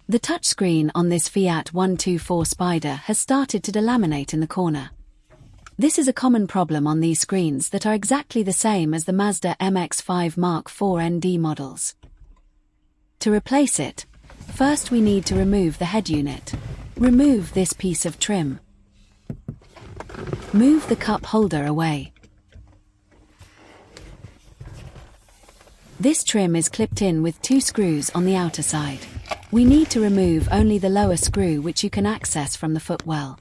The touchscreen on this Fiat 124 Spider has started to delaminate in the corner. This is a common problem on these screens that are exactly the same as the Mazda MX5 Mark 4 ND models. To replace it, first we need to remove the head unit. Remove this piece of trim. Move the cup holder away. This trim is clipped in with 2 screws on the outer side. We need to remove only the lower screw, which you can access from the footwell.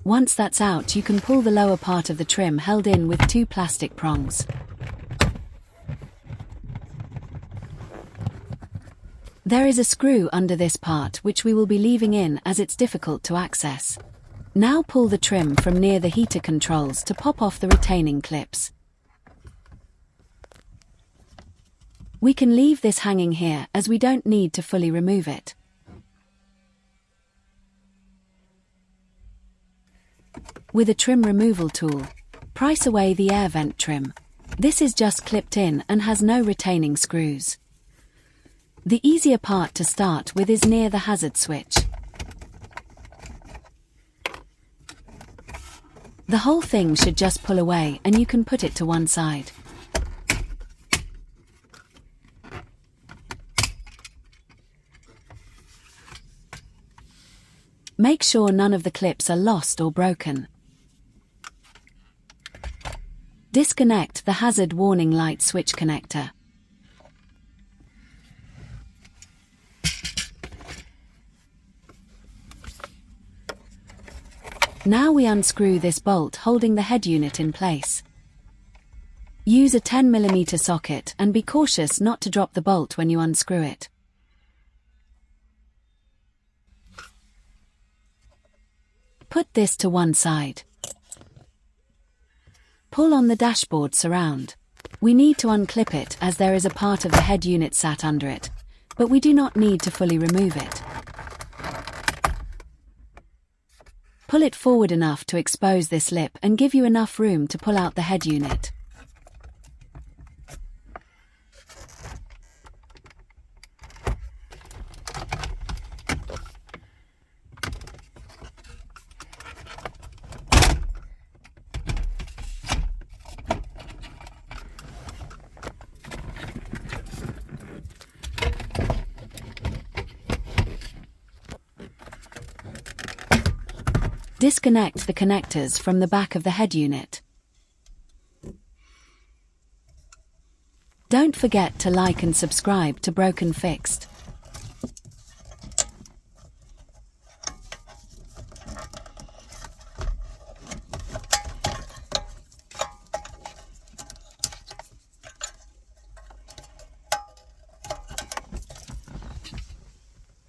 Once that's out, you can pull the lower part of the trim held in with 2 plastic prongs. There is a screw under this part which we will be leaving in as it's difficult to access. Now pull the trim from near the heater controls to pop off the retaining clips. We can leave this hanging here as we don't need to fully remove it. With a trim removal tool, prise away the air vent trim. This is just clipped in and has no retaining screws. The easier part to start with is near the hazard switch. The whole thing should just pull away and you can put it to one side. Make sure none of the clips are lost or broken. Disconnect the hazard warning light switch connector. Now we unscrew this bolt holding the head unit in place. Use a 10mm socket and be cautious not to drop the bolt when you unscrew it. Put this to one side. Pull on the dashboard surround. We need to unclip it as there is a part of the head unit sat under it, but we do not need to fully remove it. Pull it forward enough to expose this lip and give you enough room to pull out the head unit. Disconnect the connectors from the back of the head unit. Don't forget to like and subscribe to Broken Fixed.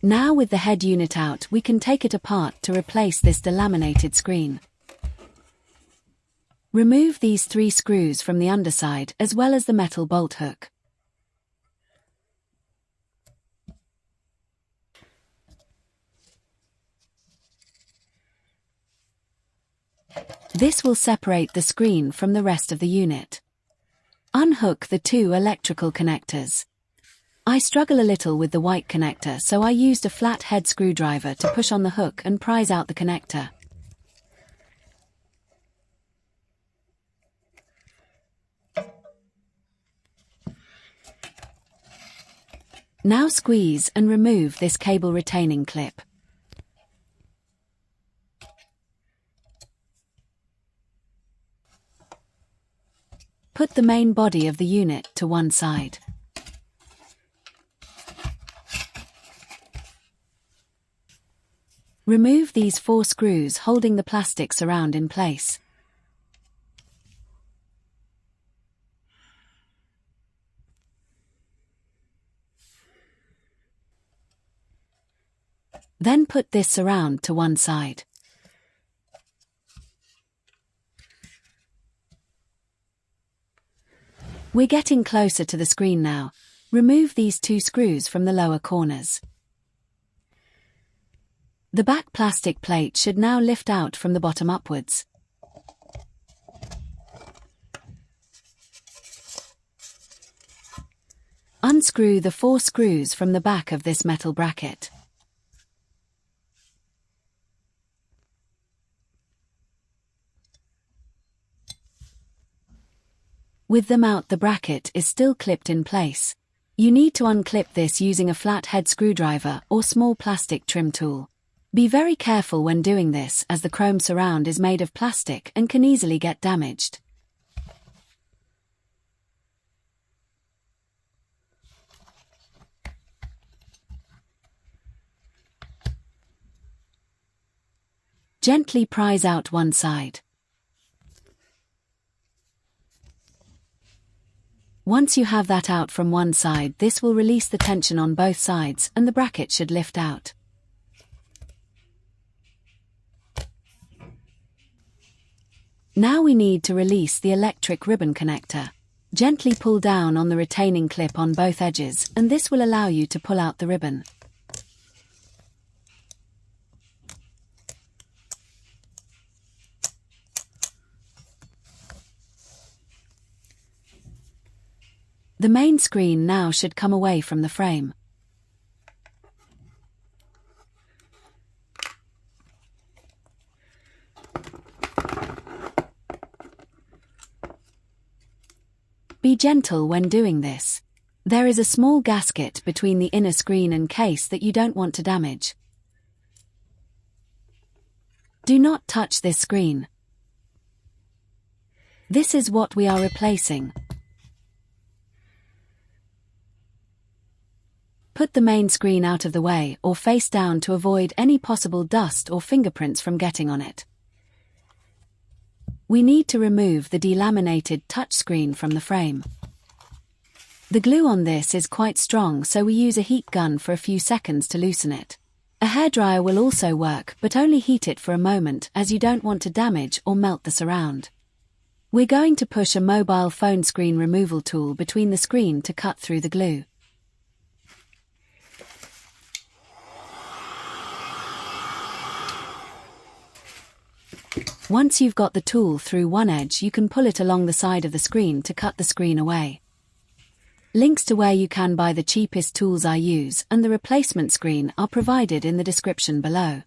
Now with the head unit out, we can take it apart to replace this de-laminated screen. Remove these 3 screws from the underside as well as the metal bolt hook. This will separate the screen from the rest of the unit. Unhook the 2 electrical connectors. I struggle a little with the white connector, so I used a flat head screwdriver to push on the hook and prise out the connector. Now squeeze and remove this cable retaining clip. Put the main body of the unit to one side. Remove these 4 screws holding the plastic surround in place. Then put this surround to one side. We're getting closer to the screen now. Remove these 2 screws from the lower corners. The back plastic plate should now lift out from the bottom upwards. Unscrew the 4 screws from the back of this metal bracket. With them out, the bracket is still clipped in place. You need to unclip this using a flathead screwdriver or small plastic trim tool. Be very careful when doing this, as the chrome surround is made of plastic and can easily get damaged. Gently prise out one side. Once you have that out from one side, this will release the tension on both sides and the bracket should lift out. Now we need to release the electric ribbon connector. Gently pull down on the retaining clip on both edges, and this will allow you to pull out the ribbon. The main screen now should come away from the frame. Be gentle when doing this. There is a small gasket between the inner screen and case that you don't want to damage. Do not touch this screen. This is what we are replacing. Put the main screen out of the way or face down to avoid any possible dust or fingerprints from getting on it. We need to remove the de-laminated touchscreen from the frame. The glue on this is quite strong, so we use a heat gun for a few seconds to loosen it. A hairdryer will also work, but only heat it for a moment, as you don't want to damage or melt the surround. We're going to push a mobile phone screen removal tool between the screen to cut through the glue. Once you've got the tool through one edge, you can pull it along the side of the screen to cut the screen away. Links to where you can buy the cheapest tools I use and the replacement screen are provided in the description below.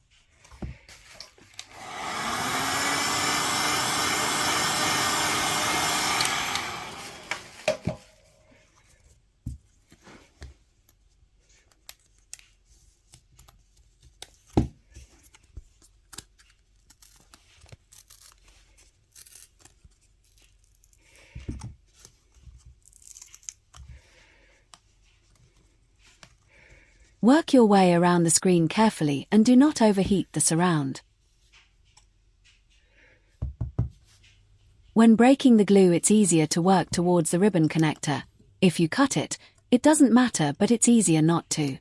Work your way around the screen carefully and do not overheat the surround. When breaking the glue, it's easier to work towards the ribbon connector. If you cut it, it doesn't matter, but it's easier not to.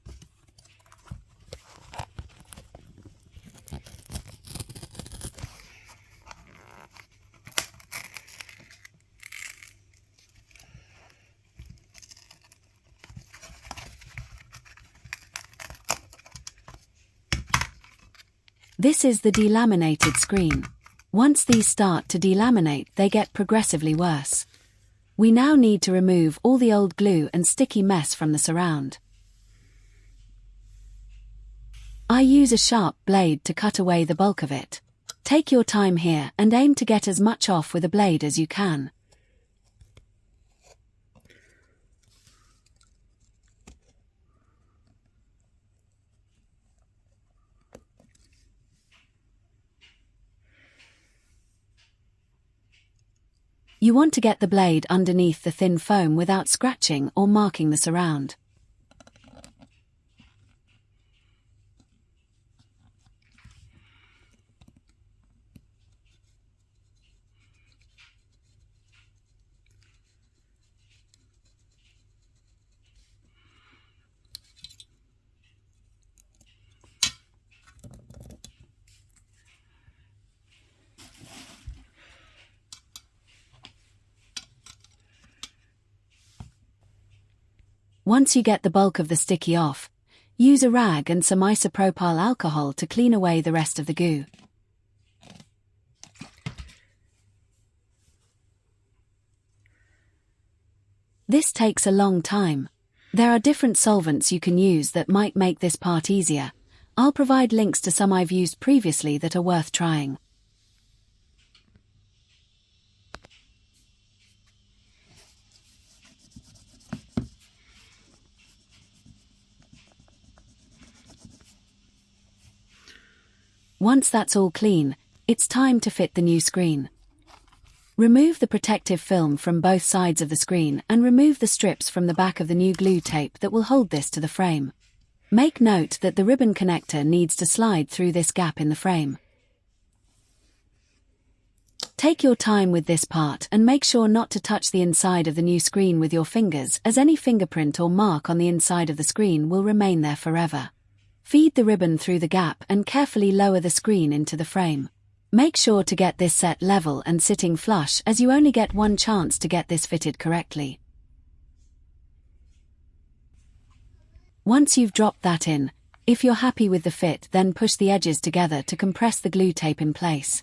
This is the de-laminated screen. Once these start to delaminate, they get progressively worse. We now need to remove all the old glue and sticky mess from the surround. I use a sharp blade to cut away the bulk of it. Take your time here and aim to get as much off with a blade as you can. You want to get the blade underneath the thin foam without scratching or marking the surround. Once you get the bulk of the sticky off, Use a rag and some isopropyl alcohol to clean away the rest of the goo. This takes a long time. There are different solvents you can use that might make this part easier. I'll provide links to some I've used previously that are worth trying. Once that's all clean, it's time to fit the new screen. Remove the protective film from both sides of the screen and remove the strips from the back of the new glue tape that will hold this to the frame. Make note that the ribbon connector needs to slide through this gap in the frame. Take your time with this part and make sure not to touch the inside of the new screen with your fingers, as any fingerprint or mark on the inside of the screen will remain there forever. Feed the ribbon through the gap and carefully lower the screen into the frame. Make sure to get this set level and sitting flush, as you only get one chance to get this fitted correctly. Once you've dropped that in, if you're happy with the fit, then push the edges together to compress the glue tape in place.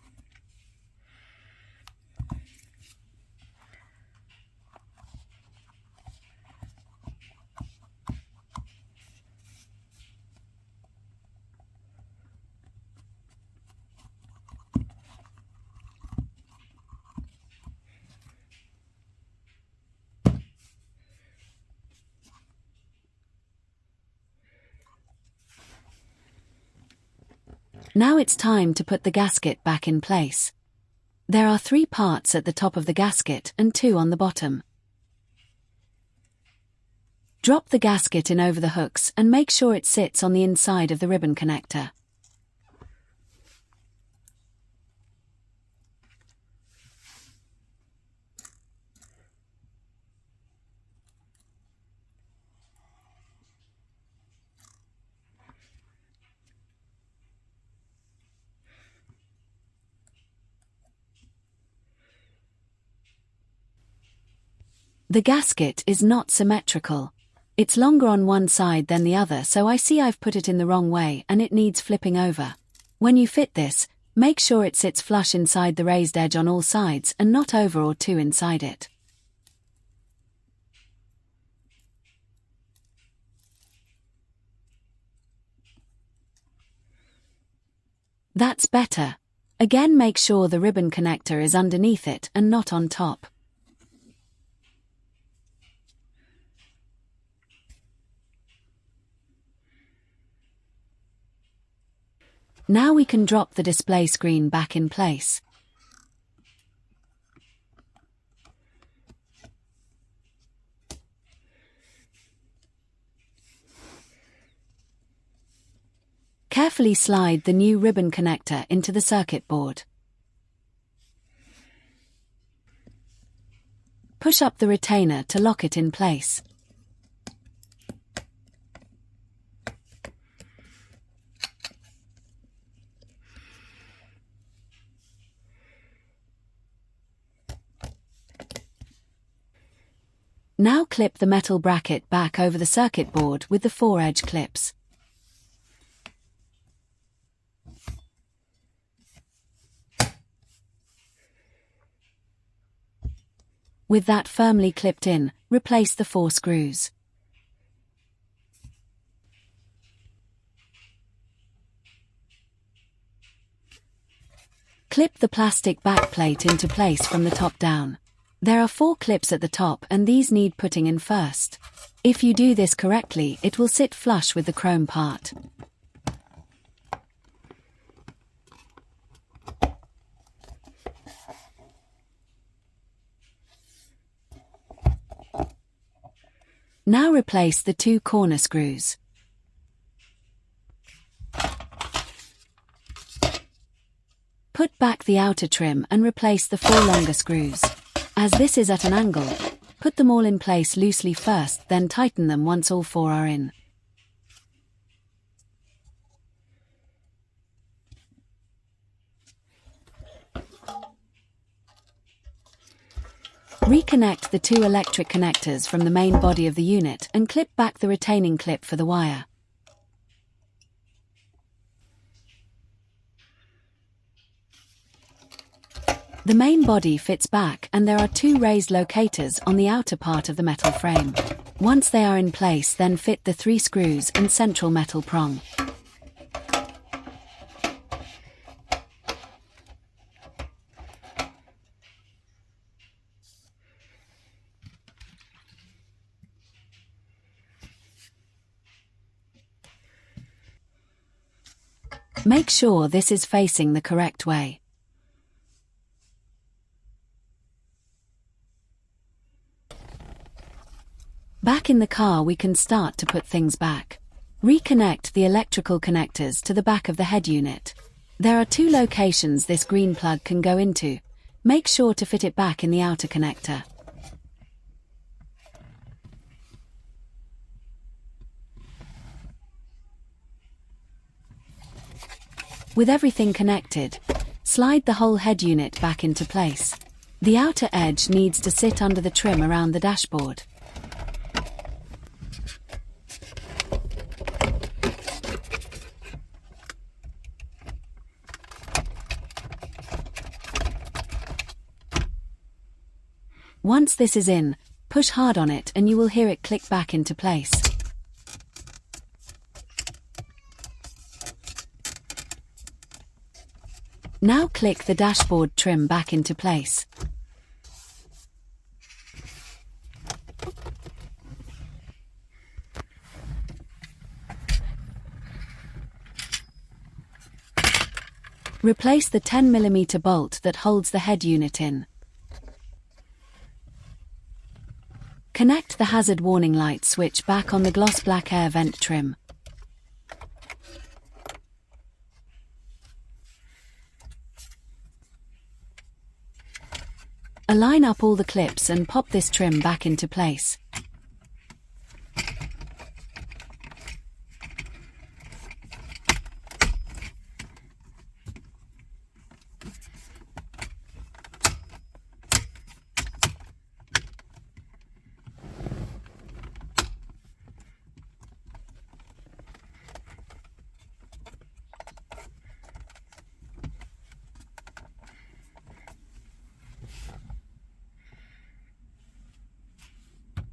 Now it's time to put the gasket back in place. There are 3 parts at the top of the gasket and 2 on the bottom. Drop the gasket in over the hooks and make sure it sits on the inside of the ribbon connector. The gasket is not symmetrical. It's longer on one side than the other, so I see I've put it in the wrong way and it needs flipping over. When you fit this, make sure it sits flush inside the raised edge on all sides and not over or to inside it. That's better. Again, make sure the ribbon connector is underneath it and not on top. Now we can drop the display screen back in place. Carefully slide the new ribbon connector into the circuit board. Push up the retainer to lock it in place. Now clip the metal bracket back over the circuit board with the 4 edge clips. With that firmly clipped in, replace the 4 screws. Clip the plastic backplate into place from the top down. There are 4 clips at the top and these need putting in first. If you do this correctly, it will sit flush with the chrome part. Now replace the 2 corner screws. Put back the outer trim and replace the 4 longer screws. As this is at an angle, put them all in place loosely first, then tighten them once all 4 are in. Reconnect the 2 electric connectors from the main body of the unit and clip back the retaining clip for the wire. The main body fits back and there are two raised locators on the outer part of the metal frame. Once they are in place, then fit the 3 screws and central metal prong. Make sure this is facing the correct way. Back in the car, we can start to put things back. Reconnect the electrical connectors to the back of the head unit. There are 2 locations this green plug can go into. Make sure to fit it back in the outer connector. With everything connected, slide the whole head unit back into place. The outer edge needs to sit under the trim around the dashboard. Once this is in, push hard on it and you will hear it click back into place. Now click the dashboard trim back into place. Replace the 10mm bolt that holds the head unit in. Connect the hazard warning light switch back on the gloss black air vent trim. Align up all the clips and pop this trim back into place.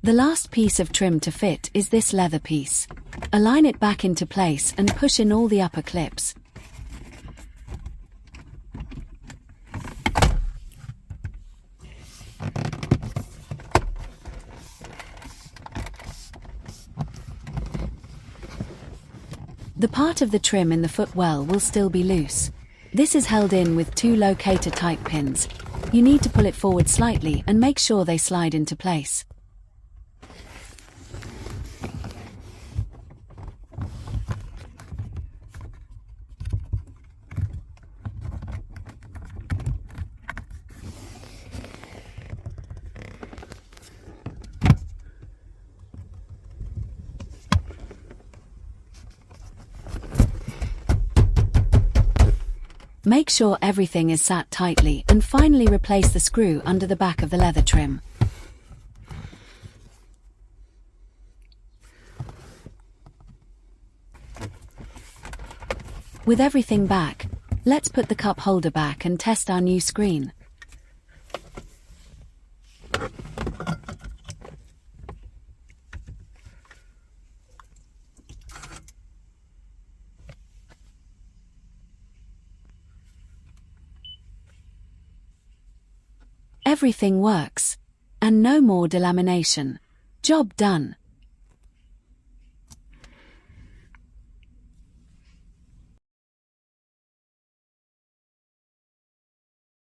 The last piece of trim to fit is this leather piece. Align it back into place and push in all the upper clips. The part of the trim in the footwell will still be loose. This is held in with 2 locator-type pins. You need to pull it forward slightly and make sure they slide into place. Make sure everything is sat tightly and finally replace the screw under the back of the leather trim. With everything back, let's put the cup holder back and test our new screen. Everything works. And no more delamination. Job done.